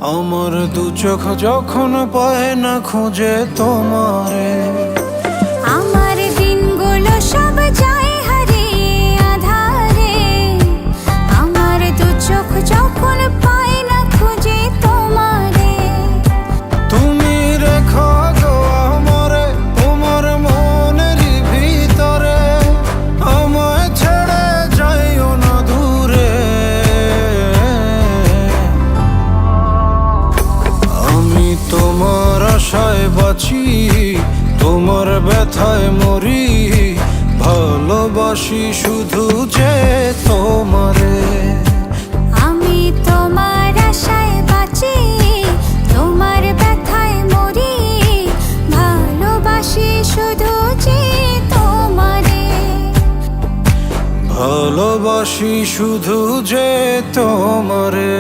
আমার দু চোখ যখন পায় না খুঁজে তোমারে, আমার দিনগুলো সব যায় হারিয়ে আধারে। আমার দু চোখ যখন পায় না খুঁজে তোমারে, তুমি রেখো গো আমারে তোমার মনের ভিতরে, আমায় ছেড়ে যাইও না দূরে। আমি তোমার আশায় বাঁচি, তোমার ব্যথায় মরি, ভালোবাসি শুধু যে তোমারে। আমি তোমার আশায় বাঁচি, তোমার ব্যথায় মরি, ভালোবাসি শুধু যে তোমারে। ভালোবাসি শুধু যে তোমারে।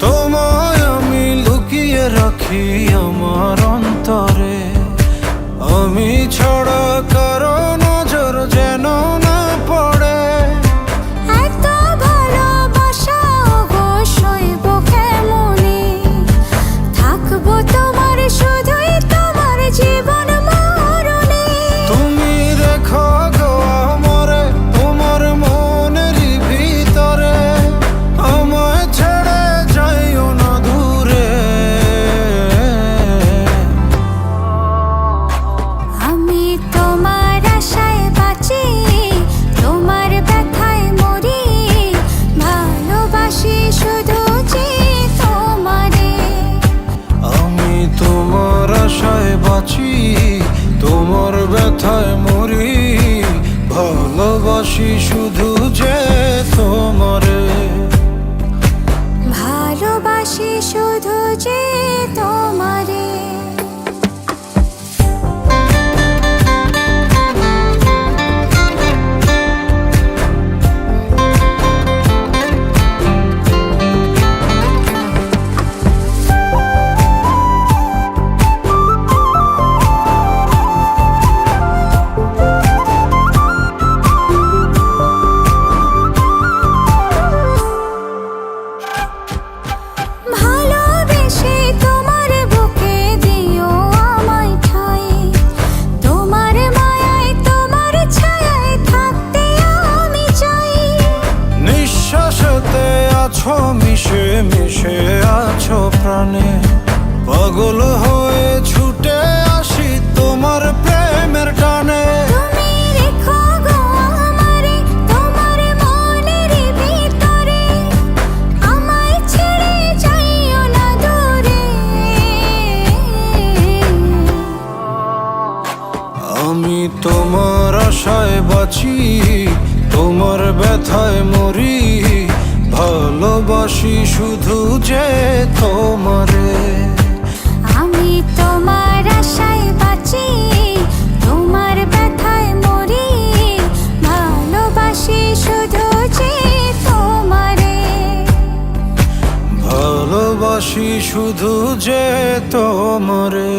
তোমায় আমি লুকিয়ে রাখি আমার অন্তরে, আমি ছাড়া কারো নজর যেন না পড়ে। এত ভালোবাসা গো সইব কেমনে, থাকবো তোমার শুধুই তোমার জীবন মরণে। তুমি রেখো গো আমারে তোমার মনের ভিতরে, আমায় ছেড়ে যাইও না দূরে। আমি তোমার আশায় বাঁচি, তোমার ব্যথায় মরি, ভালোবাসি শুধু যে তোমারে। আমি তোমার আশায় বাঁচি, তোমার ব্যথায় মরি, ভালোবাসি শুধু যে তোমারে। ভালোবাসি শুধু যে তোমারে। ভালোবেসে তোমার বুকে দিও আমায় ঠাঁই, তোমার মায়ায় তোমার ছায়ায় থাকতে আমি চাই। নিঃশ্বাসেতে আছো মিশে মিশে আছো প্রাণে, পাগল হয়ে ছুটে আসি তোমার প্রেমের টানে। তুমি রেখো গো আমারে তোমার মনের ভিতরে, আমায় ছেড়ে যাইও না দূরে। আমি তোমার আশায় বাঁচি, তোমার ব্যথায় মরি, ভালোবাসি শুধু যে তোমারে। আমি তোমার আশায় বাঁচি, তোমার ব্যথায় মরি, ভালোবাসি শুধু যে তোমারে। ভালোবাসি শুধু যে তোমারে।